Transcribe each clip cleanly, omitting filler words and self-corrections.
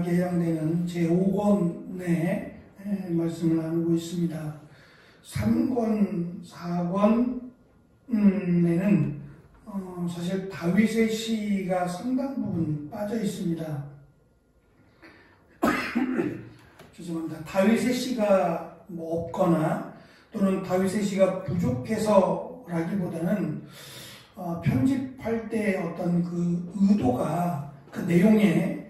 사사기에 해당되는 제5권의 말씀을 나누고 있습니다. 3권, 4권에는 사실 다윗의 시가 상당 부분 빠져 있습니다. 죄송합니다. 다윗의 시가 없거나 또는 다윗의 시가 부족해서라기보다는 편집할 때 어떤 그 의도가 그 내용에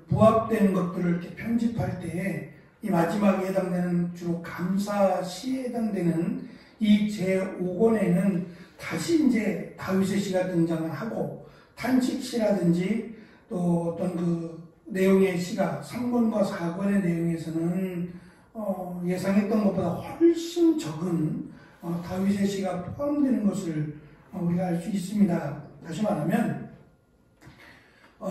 부합되는 것들을 이렇게 편집할 때에 이 마지막에 해당되는 주로 감사시에 해당되는 이 제5권에는 다시 이제 다윗의 시가 등장을 하고 탄식시라든지 또 어떤 그 내용의 시가 3권과 4권의 내용에서는 예상했던 것보다 훨씬 적은 다윗의 시가 포함되는 것을 우리가 알 수 있습니다. 다시 말하면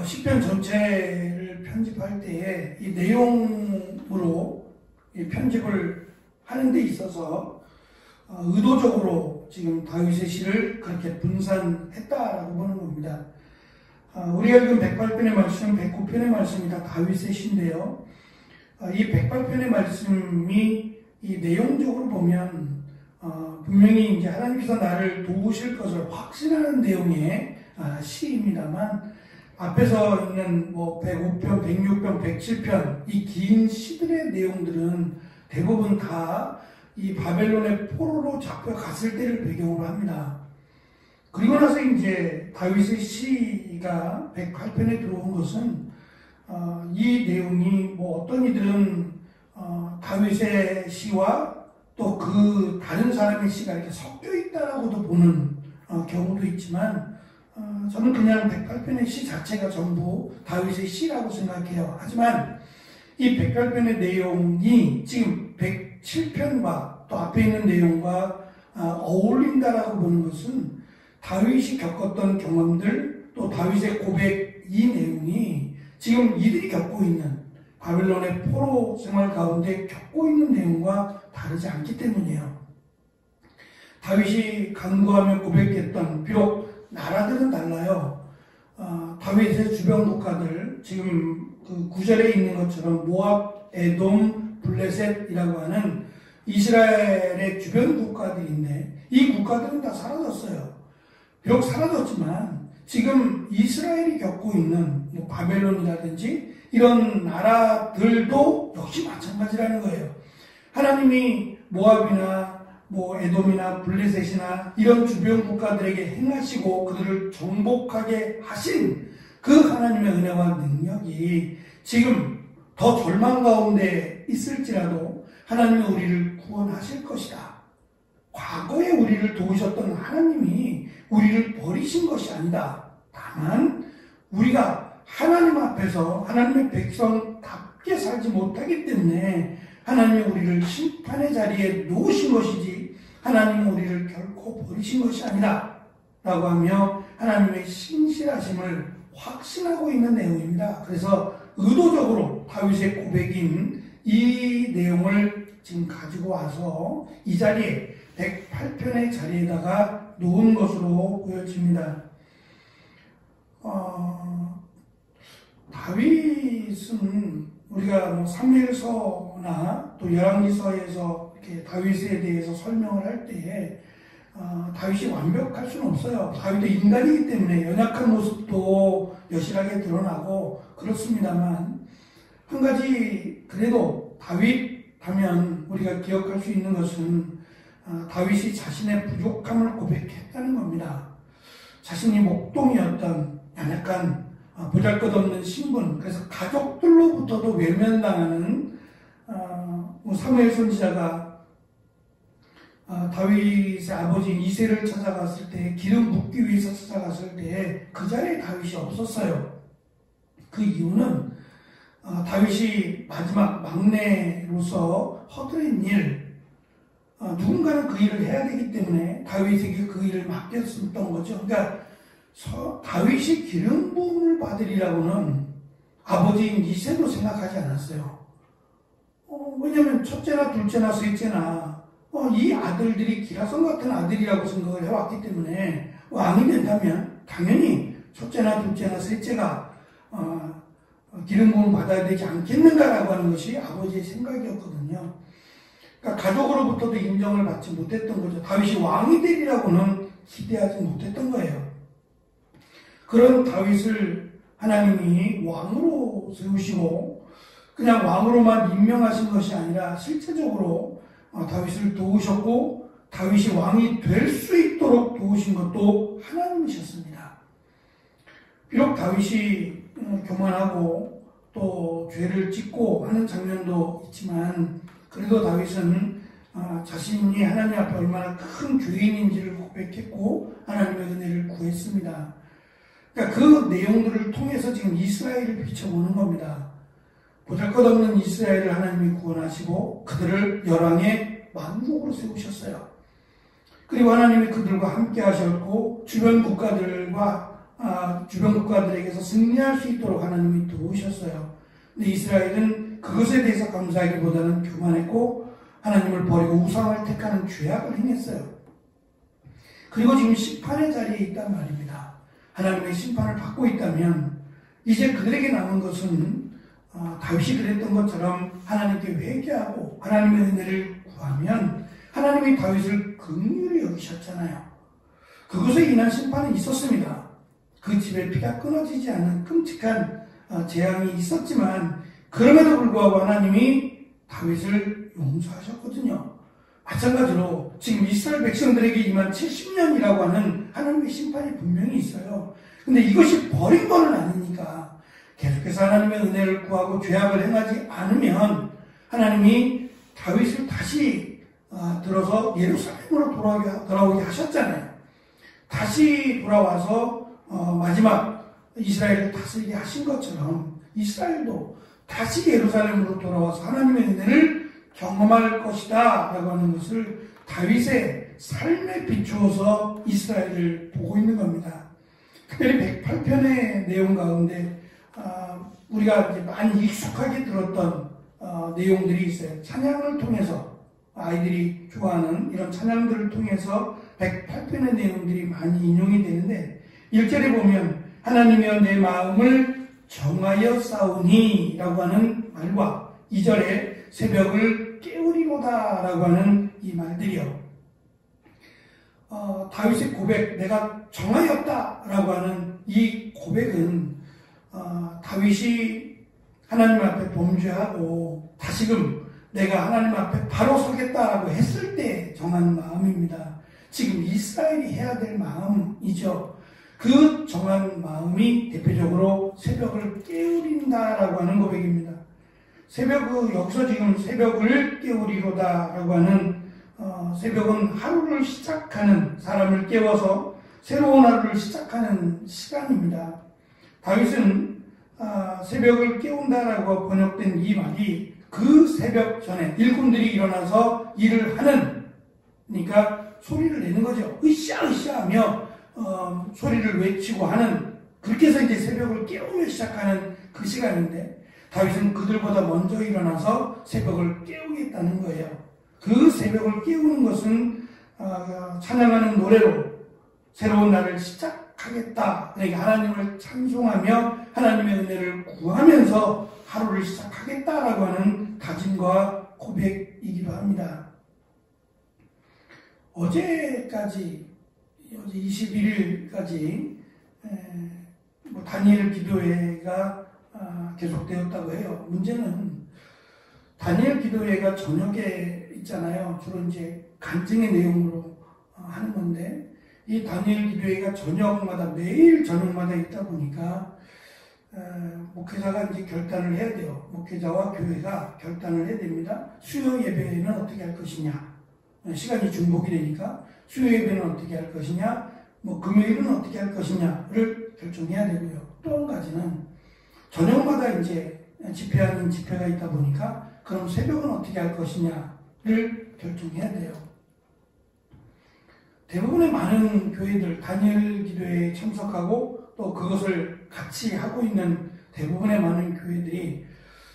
시편 전체를 편집할 때에 이 내용으로 이 편집을 하는 데 있어서 의도적으로 지금 다윗의 시를 그렇게 분산했다라고 보는 겁니다. 우리가 읽은 108편의 말씀, 109편의 말씀이 다 다윗의 시인데요. 이 108편의 말씀이 이 내용적으로 보면 분명히 이제 하나님께서 나를 도우실 것을 확신하는 내용의 시입니다만 앞에서 있는 105편, 106편, 107편 이 긴 시들의 내용들은 대부분 다 이 바벨론의 포로로 잡혀갔을 때를 배경으로 합니다. 그리고 나서 이제 다윗의 시가 108편에 들어온 것은 이 내용이 어떤 이들은 다윗의 시와 또 그 다른 사람의 시가 이렇게 섞여 있다라고도 보는 경우도 있지만 저는 그냥 108편의 시 자체가 전부 다윗의 시라고 생각해요. 하지만 이 108편의 내용이 지금 107편과 또 앞에 있는 내용과 어울린다라고 보는 것은 다윗이 겪었던 경험들 또 다윗의 고백 이 내용이 지금 이들이 겪고 있는 바벨론의 포로 생활 가운데 겪고 있는 내용과 다르지 않기 때문이에요. 다윗이 간구하며 고백했던 비록 나라들은 달라요. 다윗의 주변 국가들 지금 그 9절에 있는 것처럼 모압, 에돔, 블레셋이라고 하는 이스라엘의 주변 국가들인데 이 국가들은 다 사라졌어요. 비록 사라졌지만 지금 이스라엘이 겪고 있는 바벨론이라든지 이런 나라들도 역시 마찬가지라는 거예요. 하나님이 모압이나 에돔이나 블레셋이나 이런 주변 국가들에게 행하시고 그들을 정복하게 하신 그 하나님의 은혜와 능력이 지금 더 절망 가운데 있을지라도 하나님이 우리를 구원하실 것이다. 과거에 우리를 도우셨던 하나님이 우리를 버리신 것이 아니다. 다만 우리가 하나님 앞에서 하나님의 백성답게 살지 못하기 때문에 하나님이 우리를 심판의 자리에 놓으신 것이지 하나님은 우리를 결코 버리신 것이 아니다 라고 하며 하나님의 신실하심을 확신하고 있는 내용입니다. 그래서 의도적으로 다윗의 고백인 이 내용을 지금 가지고 와서 이 자리에 108편의 자리에다가 놓은 것으로 보여집니다. 다윗은 우리가 사무엘서나 또 열왕기서에서 이렇게 다윗에 대해서 설명을 할 때에 다윗이 완벽할 수는 없어요. 다윗도 인간이기 때문에 연약한 모습도 여실하게 드러나고 그렇습니다만 한 가지 그래도 다윗 하면 우리가 기억할 수 있는 것은 다윗이 자신의 부족함을 고백했다는 겁니다. 자신이 목동이었던 약간 보잘것없는 신분, 그래서 가족들로부터도 외면당하는 사무엘 선지자가 다윗의 아버지인 이새를 찾아갔을 때 기름 붓기 위해서 찾아갔을 때 그 자리에 다윗이 없었어요. 그 이유는 다윗이 마지막 막내로서 허드렛 일, 누군가는 그 일을 해야 되기 때문에 다윗에게 그 일을 맡겼었던 거죠. 그러니까 다윗이 기름 부음을 받으리라고는 아버지인 이새도 생각하지 않았어요. 왜냐하면 첫째나 둘째나 셋째나 이 아들들이 기라성 같은 아들이라고 생각을 해왔기 때문에 왕이 된다면 당연히 첫째나 둘째나 셋째가 기름 부음 받아야 되지 않겠는가라고 하는 것이 아버지의 생각이었거든요. 그러니까 가족으로부터도 인정을 받지 못했던 거죠. 다윗이 왕이 되리라고는 기대하지 못했던 거예요. 그런 다윗을 하나님이 왕으로 세우시고 그냥 왕으로만 임명하신 것이 아니라 실제적으로 다윗을 도우셨고 다윗이 왕이 될 수 있도록 도우신 것도 하나님이셨습니다. 비록 다윗이 교만하고 또 죄를 짓고 하는 장면도 있지만 그래도 다윗은 자신이 하나님 앞에 얼마나 큰 죄인인지를 고백했고 하나님의 은혜를 구했습니다. 그러니까 그 내용들을 통해서 지금 이스라엘을 비춰보는 겁니다. 보잘것없는 이스라엘을 하나님이 구원하시고 그들을 열왕의 왕국으로 세우셨어요. 그리고 하나님이 그들과 함께 하셨고 주변 국가들에게서 승리할 수 있도록 하나님이 도우셨어요. 근데 이스라엘은 그것에 대해서 감사하기보다는 교만했고 하나님을 버리고 우상을 택하는 죄악을 행했어요. 그리고 지금 심판의 자리에 있단 말입니다. 하나님의 심판을 받고 있다면 이제 그들에게 남은 것은 다윗이 그랬던 것처럼 하나님께 회개하고 하나님의 은혜를 구하면 하나님이 다윗을 긍휼히 여기셨잖아요. 그것에 인한 심판이 있었습니다. 그 집에 피가 끊어지지 않은 끔찍한 재앙이 있었지만 그럼에도 불구하고 하나님이 다윗을 용서하셨거든요. 마찬가지로 지금 이스라엘 백성들에게 임한 70년이라고 하는 하나님의 심판이 분명히 있어요. 근데 이것이 버린 건 아니니까 계속해서 하나님의 은혜를 구하고 죄악을 행하지 않으면 하나님이 다윗을 다시 들어서 예루살렘으로 돌아오게 하셨잖아요. 다시 돌아와서 마지막 이스라엘을 다스리게 하신 것처럼 이스라엘도 다시 예루살렘으로 돌아와서 하나님의 은혜를 경험할 것이다 라고 하는 것을 다윗의 삶에 비추어서 이스라엘을 보고 있는 겁니다. 특별히 108편의 내용 가운데 우리가 이제 많이 익숙하게 들었던 내용들이 있어요. 찬양을 통해서 아이들이 좋아하는 이런 찬양들을 통해서 108편의 내용들이 많이 인용이 되는데 1절에 보면 하나님이여 내 마음을 정하여 싸우니 라고 하는 말과 2절에 새벽을 깨우리로다 라고 하는 이 말들이요. 다윗의 고백, 내가 정하였다 라고 하는 이 고백은 다윗이 하나님 앞에 범죄하고 다시금 내가 하나님 앞에 바로 서겠다라고 했을 때 정한 마음입니다. 지금 이스라엘이 해야 될 마음이죠. 그 정한 마음이 대표적으로 새벽을 깨우린다라고 하는 고백입니다. 여기서 지금 새벽을 깨우리로다라고 하는 새벽은 하루를 시작하는 사람을 깨워서 새로운 하루를 시작하는 시간입니다. 다윗은 새벽을 깨운다라고 번역된 이 말이 그 새벽 전에 일꾼들이 일어나서 일을 하는, 그러니까 소리를 내는 거죠. 으쌰으쌰 하며 소리를 외치고 하는, 그렇게 해서 이제 새벽을 깨우며 시작하는 그 시간인데 다윗은 그들보다 먼저 일어나서 새벽을 깨우겠다는 거예요. 그 새벽을 깨우는 것은 찬양하는 노래로 새로운 날을 시작하겠다. 그러니까 하나님을 찬송하며 하나님의 은혜를 구하면서 하루를 시작하겠다라고 하는 다짐과 고백이기도 합니다. 어제 21일까지 다니엘 기도회가 계속되었다고 해요. 문제는 다니엘 기도회가 저녁에 있잖아요. 주로 이제 간증의 내용으로 하는 건데 이 다니엘 기도회가 매일 저녁마다 있다 보니까 목회자가 이제 결단을 해야 돼요. 목회자와 교회가 결단을 해야 됩니다. 수요 예배는 어떻게 할 것이냐. 시간이 중복이 되니까 수요 예배는 어떻게 할 것이냐, 금요일은 어떻게 할 것이냐를 결정해야 되고요. 또 한 가지는 저녁마다 이제 집회가 있다 보니까 그럼 새벽은 어떻게 할 것이냐를 결정해야 돼요. 대부분의 많은 교회들, 다니엘 기도회에 참석하고 또 그것을 같이 하고 있는 대부분의 많은 교회들이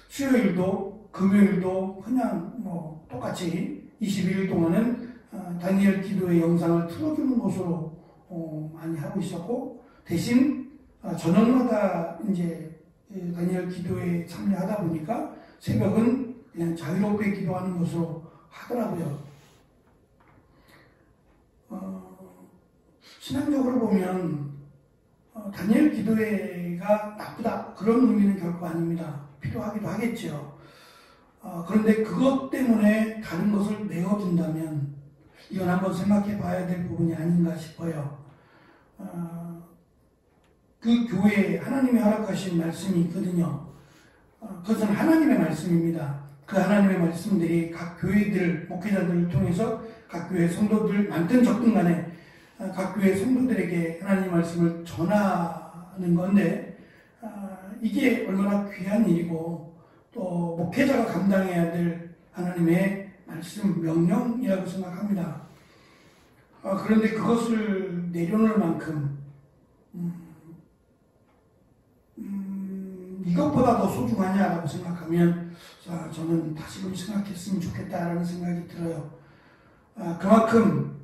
수요일도 금요일도 그냥 똑같이 21일 동안은 다니엘 기도회 영상을 틀어주는 것으로 많이 하고 있었고, 대신 저녁마다 이제 다니엘 기도에 참여하다 보니까 새벽은 그냥 자유롭게 기도하는 것으로 하더라고요. 신앙적으로 보면 다니엘 기도회가 나쁘다 그런 의미는 결코 아닙니다. 필요하기도 하겠죠. 그런데 그것 때문에 다른 것을 내어준다면 이건 한번 생각해 봐야 될 부분이 아닌가 싶어요. 그 교회에 하나님이 허락하신 말씀이 있거든요. 그것은 하나님의 말씀입니다. 그 하나님의 말씀들이 각 교회들, 목회자들을 통해서 각 교회 성도들, 많든 적든 간에 각 교회 성도들에게 하나님의 말씀을 전하는 건데, 이게 얼마나 귀한 일이고 또 목회자가 감당해야 될 하나님의 말씀, 명령이라고 생각합니다. 그런데 그것을 내려놓을 만큼 이것보다 더 소중하냐라고 생각하면 저는 다시금 생각했으면 좋겠다라는 생각이 들어요. 그만큼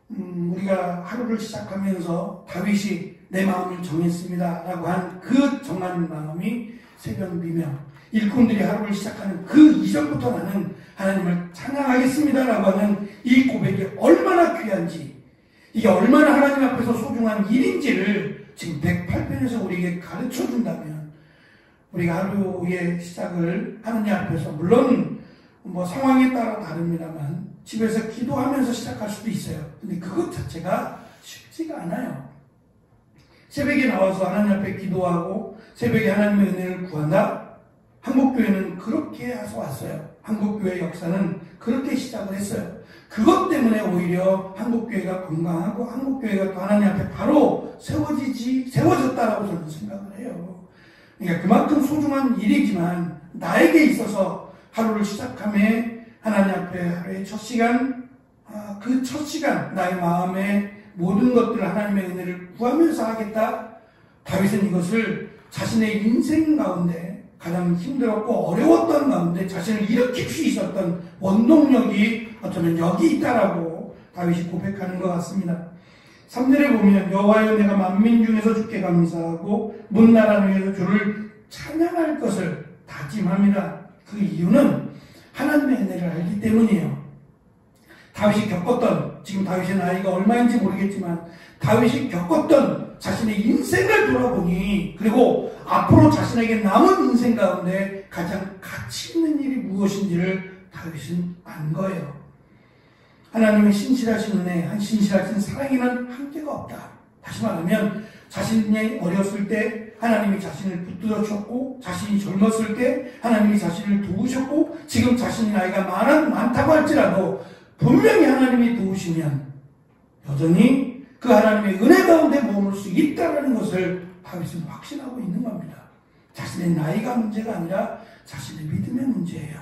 우리가 하루를 시작하면서 다윗이 내 마음을 정했습니다 라고 한 그 정한 마음이 새벽 미명, 일꾼들이 하루를 시작하는 그 이전부터 나는 하나님을 찬양하겠습니다 라고 하는 이 고백이 얼마나 귀한지, 이게 얼마나 하나님 앞에서 소중한 일인지를 지금 108편에서 우리에게 가르쳐 준다면 우리가 하루의 시작을 하느님 앞에서, 물론 상황에 따라 다릅니다만 집에서 기도하면서 시작할 수도 있어요. 근데 그것 자체가 쉽지가 않아요. 새벽에 나와서 하나님 앞에 기도하고 새벽에 하나님의 은혜를 구한다? 한국교회는 그렇게 해서 왔어요. 한국교회 역사는 그렇게 시작을 했어요. 그것 때문에 오히려 한국교회가 건강하고 한국교회가 또 하나님 앞에 바로 세워졌다라고 저는 생각을 해요. 그러니까 그만큼 소중한 일이지만 나에게 있어서 하루를 시작함에 하나님 앞에 하루의 첫 시간, 그 첫 시간 나의 마음에 모든 것들을 하나님의 은혜를 구하면서 하겠다. 다윗은 이것을 자신의 인생 가운데 가장 힘들었고 어려웠던 가운데 자신을 일으킬 수 있었던 원동력이 어쩌면 여기 있다라고 다윗이 고백하는 것 같습니다. 3절에 보면 여호와여 내가 만민 중에서 주께 감사하고 문나라 중에서 주를 찬양할 것을 다짐합니다. 그 이유는 하나님의 은혜를 알기 때문이에요. 다윗이 겪었던, 지금 다윗의 나이가 얼마인지 모르겠지만 다윗이 겪었던 자신의 인생을 돌아보니, 그리고 앞으로 자신에게 남은 인생 가운데 가장 가치 있는 일이 무엇인지를 다윗은 안 거예요. 하나님의 신실하신 은혜, 신실하신 사랑에는 한계가 없다. 다시 말하면 자신이 어렸을 때 하나님이 자신을 붙들어 줬고, 자신이 젊었을 때 하나님이 자신을 도우셨고, 지금 자신이 나이가 많다고 할지라도 분명히 하나님이 도우시면 여전히 그 하나님의 은혜 가운데 머물 수 있다는 것을 다윗은 확신하고 있는 겁니다. 자신의 나이가 문제가 아니라 자신의 믿음의 문제예요.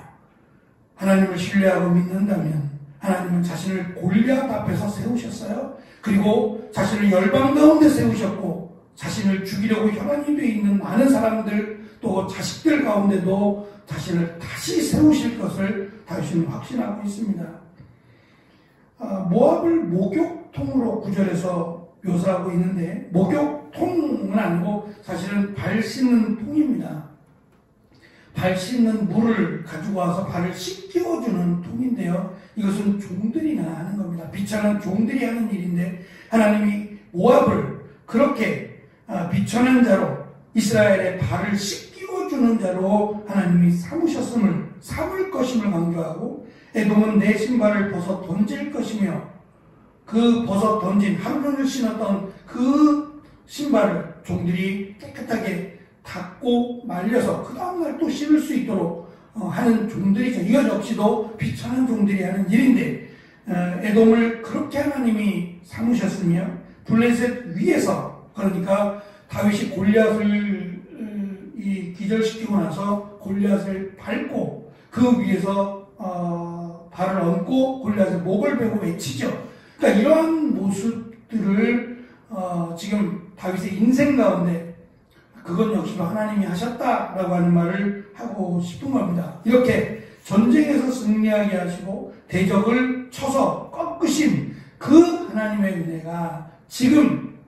하나님을 신뢰하고 믿는다면 하나님은 자신을 골리앗 앞에서 세우셨어요. 그리고 자신을 열방 가운데 세우셨고, 자신을 죽이려고 혈안이 되어 있는 많은 사람들, 또 자식들 가운데도 자신을 다시 세우실 것을 다윗은 확신하고 있습니다. 모압을 목욕통으로 구절해서 묘사하고 있는데, 목욕통은 아니고 사실은 발 씻는 통입니다. 발 씻는 물을 가지고 와서 발을 씻겨주는 통인데요. 이것은 종들이나 하는 겁니다. 비천한 종들이 하는 일인데, 하나님이 모압을 그렇게 비천한 자로, 이스라엘의 발을 씻겨주는 자로 하나님이 삼을 것임을 강조하고, 에돔은 내 신발을 벗어 던질 것이며, 그 벗어 던진 하루 종일 신었던 그 신발을 종들이 깨끗하게 닦고 말려서 그 다음날 또 신을 수 있도록 하는 종들이죠. 이것 역시도 비천한 종들이 하는 일인데, 에돔을 그렇게 하나님이 삼으셨으며, 블레셋 위에서, 그러니까 다윗이 골리앗을 기절시키고 나서 골리앗을 밟고 그 위에서 발을 얹고 골리앗의 목을 베고 외치죠. 그러니까 이러한 모습들을 지금 다윗의 인생 가운데 그건 역시도 하나님이 하셨다라고 하는 말을 하고 싶은 겁니다. 이렇게 전쟁에서 승리하게 하시고 대적을 쳐서 꺾으신 그 하나님의 은혜가 지금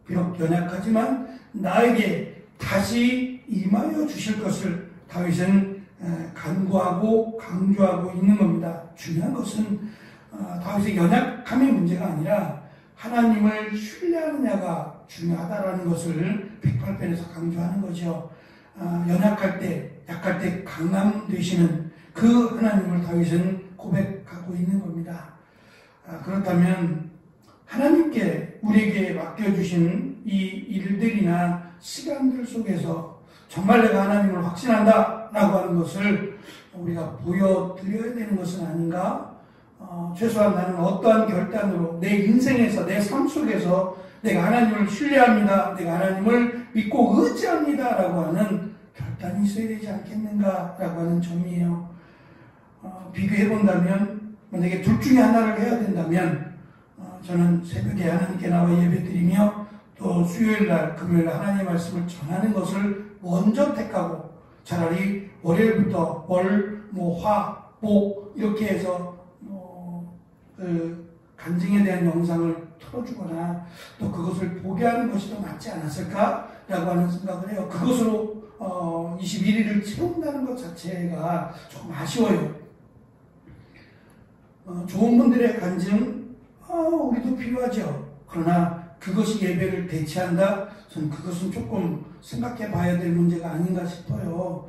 비록 연약하지만 나에게 다시 임하여 주실 것을 다윗은 간구하고 강조하고 있는 겁니다. 중요한 것은 다윗의 연약함의 문제가 아니라 하나님을 신뢰하느냐가 중요하다라는 것을 108편에서 강조하는 거죠. 연약할 때, 약할 때 강함 되시는 그 하나님을 다윗은 고백하고 있는 겁니다. 그렇다면 하나님께 우리에게 맡겨주신 이 일들이나 시간들 속에서 정말 내가 하나님을 확신한다 라고 하는 것을 우리가 보여드려야 되는 것은 아닌가? 최소한 나는 어떠한 결단으로 내 인생에서 내 삶 속에서 내가 하나님을 신뢰합니다, 내가 하나님을 믿고 의지합니다 라고 하는 결단이 있어야 되지 않겠는가 라고 하는 점이에요. 비교해본다면 만약에 둘 중에 하나를 해야 된다면 저는 새벽에 하나님께 나와 예배드리며 또 수요일날 금요일날 하나님의 말씀을 전하는 것을 먼저 택하고 차라리 월요일부터 월, 화, 목 이렇게 해서 그 간증에 대한 영상을 틀어주거나 또 그것을 보게 하는 것이 더 낫지 않았을까라고 하는 생각을 해요. 그것으로 21일을 채운다는 것 자체가 조금 아쉬워요. 좋은 분들의 간증 우리도 필요하죠. 그러나 그것이 예배를 대체한다? 저는 그것은 조금 생각해 봐야 될 문제가 아닌가 싶어요.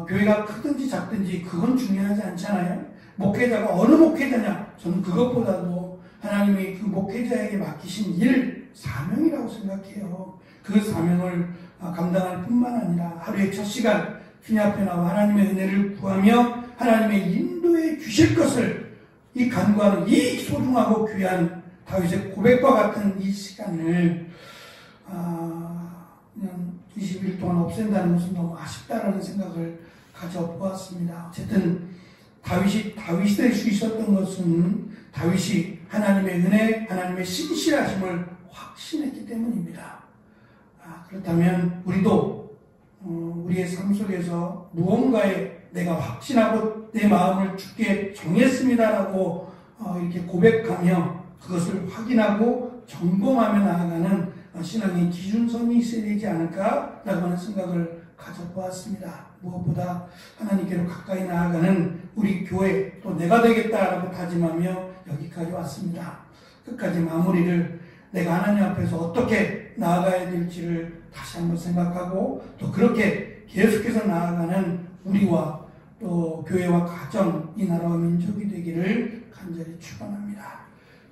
교회가 크든지 작든지 그건 중요하지 않잖아요. 목회자가 어느 목회자냐? 저는 그것보다도 하나님이 그 목회자에게 맡기신 일, 사명이라고 생각해요. 그 사명을 감당할 뿐만 아니라 하루의 첫 시간 주님 앞에 나와 하나님의 은혜를 구하며 하나님의 인도해 주실 것을 이 간구하는 이 소중하고 귀한 다윗의 고백과 같은 이 시간을 그냥 20일 동안 없앤다는 것은 너무 아쉽다라는 생각을 가져보았습니다. 어쨌든 다윗이 될 수 있었던 것은 다윗이 하나님의 은혜, 하나님의 신실하심을 확신했기 때문입니다. 그렇다면 우리도 우리의 삶 속에서 무언가에 내가 확신하고 내 마음을 주께 정했습니다라고 이렇게 고백하며 그것을 확인하고 점검하며 나아가는 신앙의 기준선이 있어야 되지 않을까라고 하는 생각을 가져보았습니다. 무엇보다 하나님께로 가까이 나아가는 우리 교회 또 내가 되겠다라고 다짐하며 여기까지 왔습니다. 끝까지 마무리를 내가 하나님 앞에서 어떻게 나아가야 될지를 다시 한번 생각하고 또 그렇게 계속해서 나아가는 우리와 또 교회와 가정, 이 나라와 민족이 되기를 간절히 축원합니다.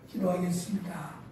기도하겠습니다.